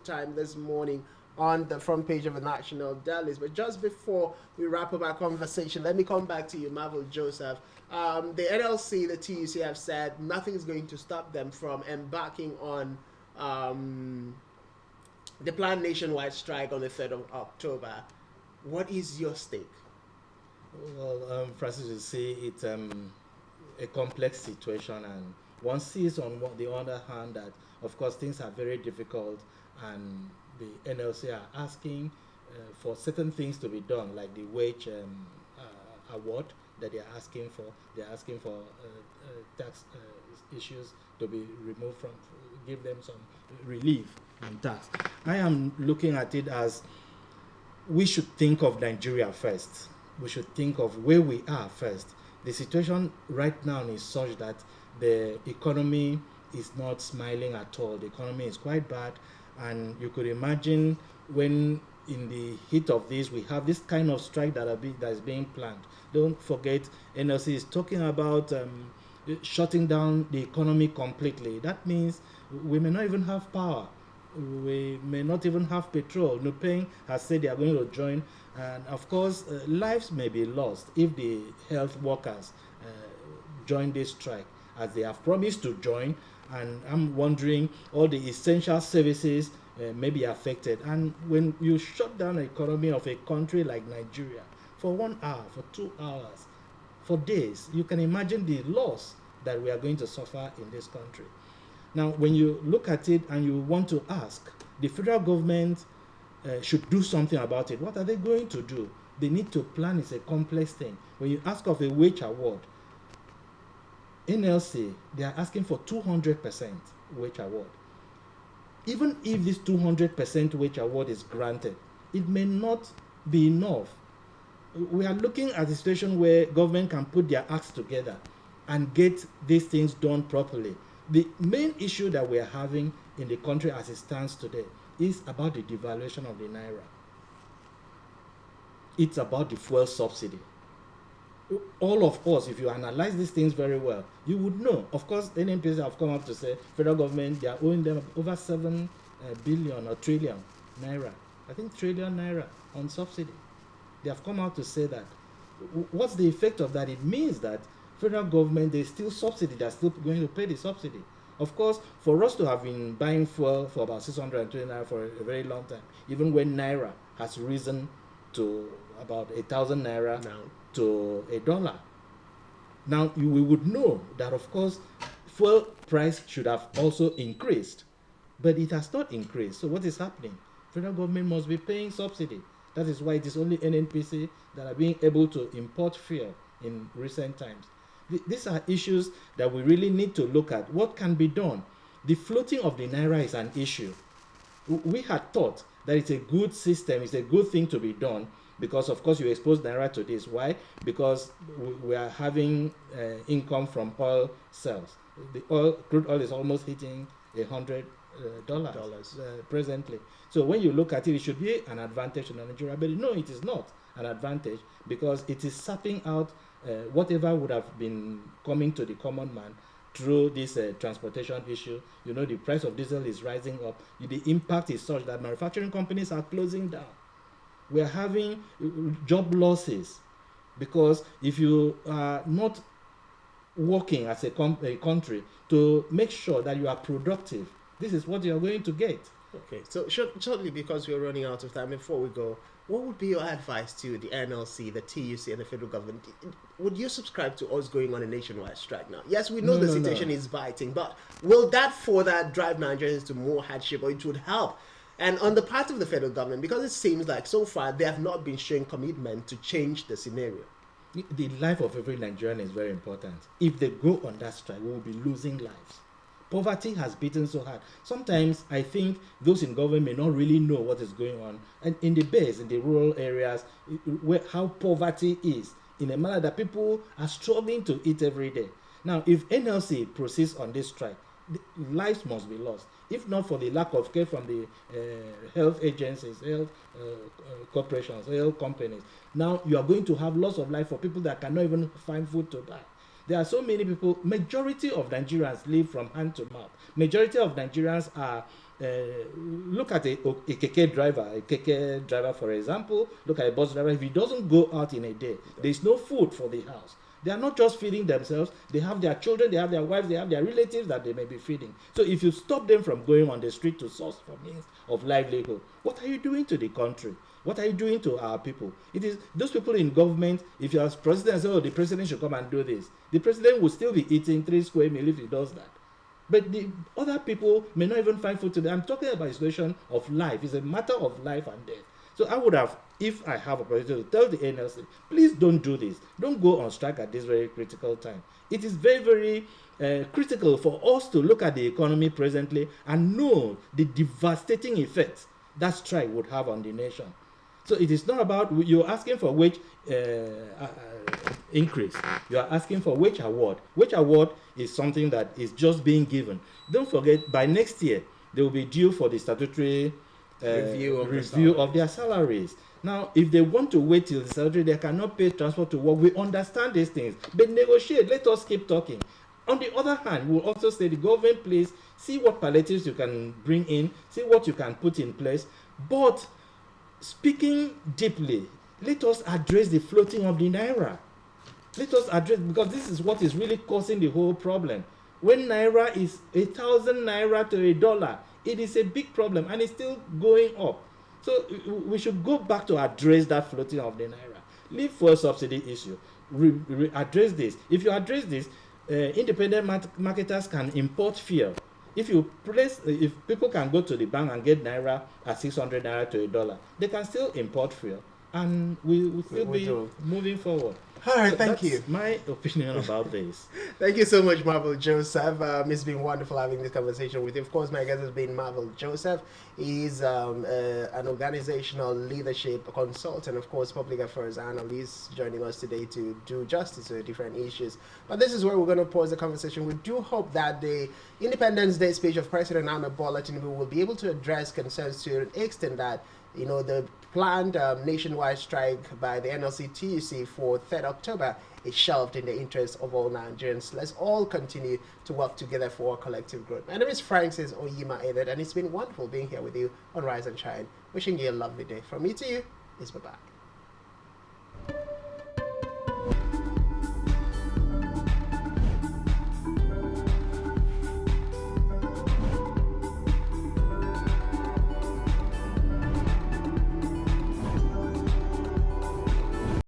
time this morning on the front page of the national dailies. But just before we wrap up our conversation, let me come back to you, Marvel Joseph. The NLC, the TUC have said nothing is going to stop them from embarking on um, the planned nationwide strike on the 3rd of October. What is your stake? Well, Francis, you see, it's a complex situation, and one sees on the other hand that, of course, things are very difficult, and the NLC are asking for certain things to be done, like the wage award that they're asking for. They're asking for tax issues to be removed from, give them some relief in tax. I am looking at it as we should think of Nigeria first. We should think of where we are first. The situation right now is such that the economy is not smiling at all. The economy is quite bad, and you could imagine when in the heat of this we have this kind of strike that is being planned. Don't forget, NLC is talking about shutting down the economy completely. That means we may not even have power. We may not even have petrol. Nupeng has said they are going to join, and of course, lives may be lost if the health workers join this strike, as they have promised to join. And I'm wondering, all the essential services may be affected. And when you shut down the economy of a country like Nigeria for 1 hour, for 2 hours, for days, you can imagine the loss that we are going to suffer in this country. Now, when you look at it and you want to ask, the federal government should do something about it. What are they going to do? They need to plan. It's a complex thing. When you ask of a wage award, NLC, they are asking for 200% wage award. Even if this 200% wage award is granted, it may not be enough. We are looking at a situation where government can put their acts together and get these things done properly. The main issue that we are having in the country as it stands today is about the devaluation of the naira. It's about the fuel subsidy. All of us, if you analyze these things very well, you would know. Of course, NNPC have come up to say federal government, they are owing them over 7 billion or trillion naira. I think trillion naira on subsidy. They have come out to say that. What's the effect of that? It means that federal government, they still subsidy, they're still going to pay the subsidy. Of course, for us to have been buying fuel for about 620 naira for a very long time, even when naira has risen to about 1,000 naira Now, to $1. Now we would know that, of course, fuel price should have also increased, but it has not increased. So what is happening? Federal government must be paying subsidy. That is why it is only NNPC that are being able to import fuel in recent times. These are issues that we really need to look at. What can be done? The floating of the naira is an issue. We had thought that it's a good system, it's a good thing to be done, because of course you expose naira to this. Why? Because we are having income from oil sales. The crude oil is almost hitting $100 presently. So when you look at it, it should be an advantage to Nigeria, but no, it is not an advantage, because it is sapping out whatever would have been coming to the common man through this transportation issue. You know, the price of diesel is rising up. The impact is such that manufacturing companies are closing down. We are having job losses, because if you are not working as a country to make sure that you are productive, this is what you are going to get. okay, so shortly, because we're running out of time, before we go, what would be your advice to the NLC, the TUC, and the federal government? Would you subscribe to us going on a nationwide strike now? Yes, we know No, the no, situation no. is biting, but will that further drive Nigerians to more hardship, or it would help? And on the part of the federal government, because it seems like so far they have not been showing commitment to change the scenario. The life of every Nigerian is very important. If they go on that strike, we will be losing lives. Poverty has beaten so hard. Sometimes I think those in government may not really know what is going on, and in the base, in the rural areas, where how poverty is, in a manner that people are struggling to eat every day. Now, if NLC proceeds on this strike, lives must be lost. If not for the lack of care from the health agencies, health corporations, health companies, now you are going to have loss of life for people that cannot even find food to buy. There are so many people. Majority of Nigerians live from hand to mouth. Majority of Nigerians are look at a keke driver, for example. Look at a bus driver. If he doesn't go out in a day, there's no food for the house. They are not just feeding themselves. They have their children, they have their wives, they have their relatives that they may be feeding. So if you stop them from going on the street to source for means of livelihood, what are you doing to the country? What are you doing to our people? It is those people in government. If you are president and say, oh, the president should come and do this, the president will still be eating 3 square meals if he does that. But the other people may not even find food today. I'm talking about a situation of life. It's a matter of life and death. So I would have, if I have a opportunity, to tell the NLC, please don't do this. Don't go on strike at this very critical time. It is very, very critical for us to look at the economy presently and know the devastating effects that strike would have on the nation. So it is not about you're asking for wage increase. You are asking for wage award. Wage award is something that is just being given. Don't forget, by next year, they will be due for the statutory review of their salaries. Now, if they want to wait till the salary, they cannot pay transport to work. We understand these things, but negotiate. Let us keep talking. On the other hand, we'll also say the government, please see what palliatives you can bring in, see what you can put in place. But speaking deeply, let us address the floating of the naira. Let us address, because this is what is really causing the whole problem. When naira is 1,000 naira to $1, it is a big problem and it's still going up. So we should go back to address that floating of the naira. Leave fuel subsidy issue. Address this. If you address this, independent marketers can import fuel. If people can go to the bank and get naira at 600 naira to $1, they can still import fuel, and we will still be moving forward. All right, thank you. My opinion about this. Thank you so much, Marvel Joseph. It's been wonderful having this conversation with you. Of course, my guest has been Marvel Joseph. He's an organizational leadership consultant, of course, public affairs analyst, joining us today to do justice to the different issues. But this is where we're going to pause the conversation. We do hope that the Independence Day speech of President Ahmed Bola Tinubu will be able to address concerns to an extent that, the planned nationwide strike by the NLC TUC for 3rd October is shelved in the interest of all Nigerians. Let's all continue to work together for our collective growth. My name is Francis Oyima Edet, and it's been wonderful being here with you on Rise and Shine. Wishing you a lovely day. From me to you is bye-bye.